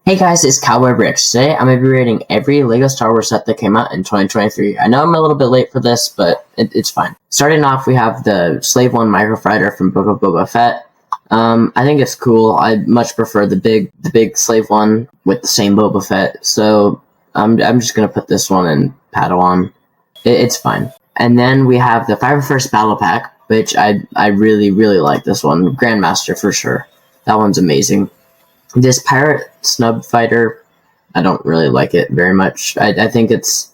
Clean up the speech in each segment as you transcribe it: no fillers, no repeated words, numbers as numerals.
Hey guys, it's Cowboy Bricks. Today I'm going to be rating every LEGO Star Wars set that came out in 2023. I know I'm a little bit late for this, but it's fine. Starting off, we have the Slave One Microfighter from Book of Boba Fett. I think it's cool. I much prefer the big Slave One with the same Boba Fett, so I'm just going to put this one in Padawan. It's fine. And then we have the 501st Battle Pack, which I really like this one. Grandmaster for sure. That one's amazing. This Pirate Snub Fighter, I don't really like it very much. I think it's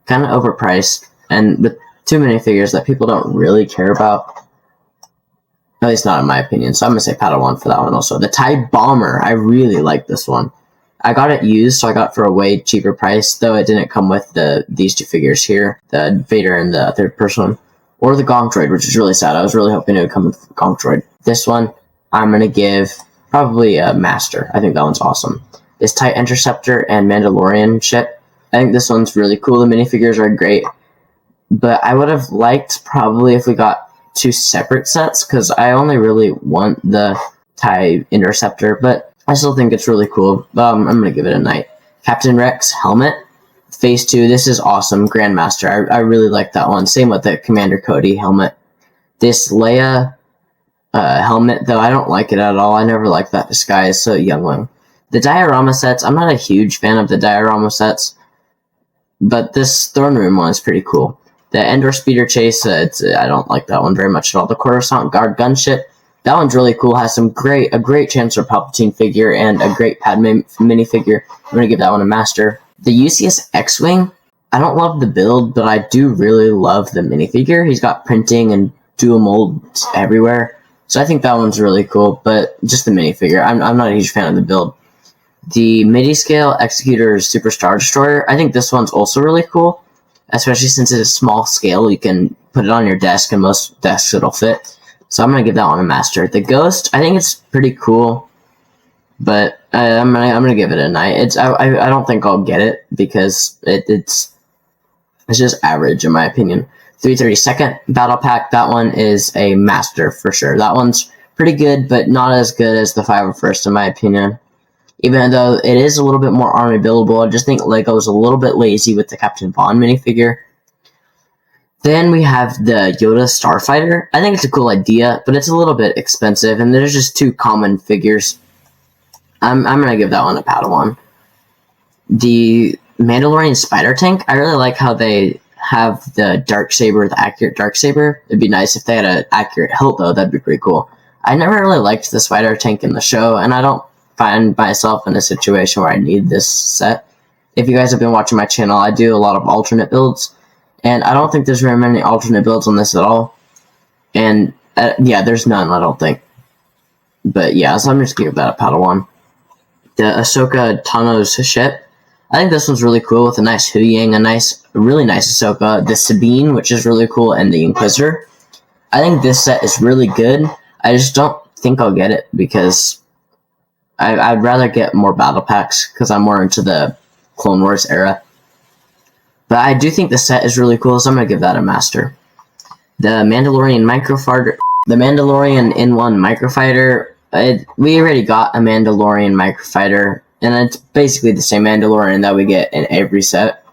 kind of overpriced, and with too many figures that people don't really care about. At least not in my opinion, so I'm going to say Padawan for that one also. The TIE Bomber, I really like this one. I got it used, so I got it for a way cheaper price, though it didn't come with these two figures here, the Vader and the third person, or the Gonk Droid, which is really sad. I was really hoping it would come with Gonk Droid. This one, I'm going to give probably a Master. I think that one's awesome. This TIE Interceptor and Mandalorian ship, I think this one's really cool. The minifigures are great, but I would have liked probably if we got two separate sets, because I only really want the TIE Interceptor, but I still think it's really cool. I'm going to give it a night. Captain Rex helmet, Phase 2, this is awesome. Grandmaster, I really like that one. Same with the Commander Cody helmet. This Leia helmet, though, I don't like it at all. I never liked that disguise, so Youngling. The diorama sets, I'm not a huge fan of the diorama sets, but this Throne Room one is pretty cool. The Endor Speeder Chase, I don't like that one very much at all. The Coruscant Guard Gunship, that one's really cool. Has a great Chancellor Palpatine figure and a great Padme minifigure. I'm going to give that one a Master. The UCS X-Wing, I don't love the build, but I do really love the minifigure. He's got printing and dual molds everywhere. So I think that one's really cool, but just the minifigure. I'm not a huge fan of the build. The midi-scale Executor Super Star Destroyer, I think this one's also really cool, especially since it's a small scale. You can put it on your desk, and most desks it'll fit. So I'm going to give that one a Master. The Ghost, I think it's pretty cool, but I'm gonna give it a night. I don't think I'll get it, because it's just average in my opinion. 332nd Battle Pack, that one is a Master for sure. That one's pretty good, but not as good as the 501st in my opinion. Even though it is a little bit more army buildable, I just think LEGO's a little bit lazy with the Captain Vaughn minifigure. Then we have the Yoda Starfighter. I think it's a cool idea, but it's a little bit expensive, and there's just two common figures. I'm gonna give that one a Padawan. The Mandalorian Spider Tank, I really like how they have the Darksaber, the accurate Darksaber. It'd be nice if they had an accurate hilt, though. That'd be pretty cool. I never really liked the Spider Tank in the show, and I don't find myself in a situation where I need this set. If you guys have been watching my channel, I do a lot of alternate builds, and I don't think there's very many alternate builds on this at all. And yeah, there's none, I don't think. But yeah, so I'm just gonna give that a Padawan. The Ahsoka Tano's ship, I think this one's really cool with a nice Huyang, a really nice Ahsoka, the Sabine, which is really cool, and the Inquisitor. I think this set is really good. I just don't think I'll get it, because I'd rather get more battle packs, because I'm more into the Clone Wars era. But I do think the set is really cool, so I'm going to give that a Master. The Mandalorian Microfighter, the Mandalorian N1 Microfighter, we already got a Mandalorian Microfighter, and it's basically the same Mandalorian that we get in every set.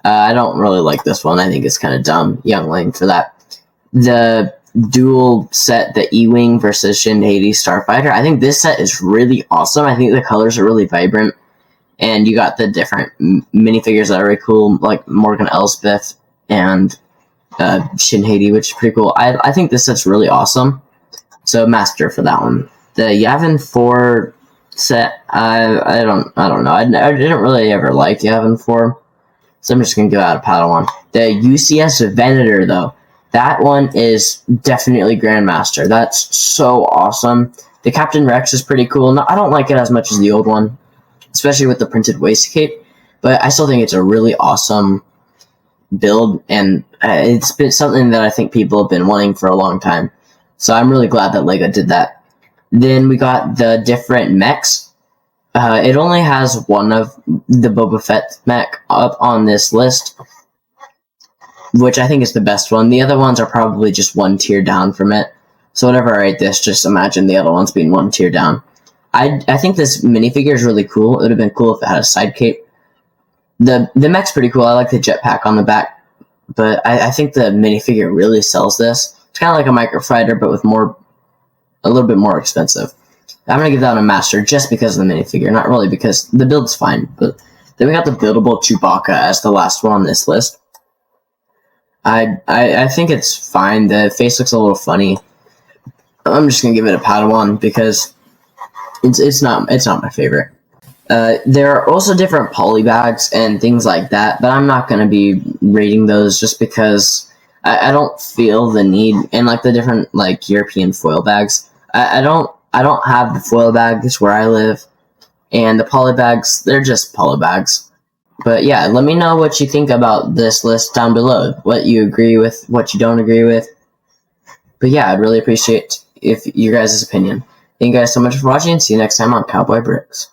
I don't really like this one. I think it's kind of dumb. Youngling for that. The dual set, the E-Wing versus Shin Hati Starfighter, I think this set is really awesome. I think the colors are really vibrant, and you got the different minifigures that are really cool, like Morgan Elsbeth and Shin Hati, which is pretty cool. I think this set's really awesome. So Master for that one. The Yavin 4 set, I don't know. I didn't really ever like Yavin 4, so I'm just gonna give out a Padawan. The UCS Venator, though, that one is definitely Grandmaster. That's so awesome. The Captain Rex is pretty cool. No, I don't like it as much as the old one, especially with the printed waist cape, but I still think it's a really awesome build, and it's been something that I think people have been wanting for a long time. So I'm really glad that LEGO did that. Then we got the different mechs. It only has one of the Boba Fett mech up on this list, which I think is the best one. The other ones are probably just one tier down from it. So whenever I rate this, just imagine the other ones being one tier down. I think this minifigure is really cool. It would have been cool if it had a side cape. The mech's pretty cool. I like the jetpack on the back, but I think the minifigure really sells this. It's kind of like a Micro Fighter, but with a little bit more expensive. I'm gonna give that a master just because of the minifigure, not really because the build's fine. But then we got the buildable Chewbacca as the last one on this list. I think it's fine. The face looks a little funny. I'm just gonna give it a Padawan because it's not my favorite. There are also different poly bags and things like that, but I'm not gonna be rating those just because I don't feel the need. And like the different like European foil bags, I don't have the foil bags where I live, and the poly bags, they're just poly bags. But yeah, let me know what you think about this list down below. What you agree with, what you don't agree with. But yeah, I'd really appreciate if your guys' opinion. Thank you guys so much for watching. See you next time on Cowboy Bricks.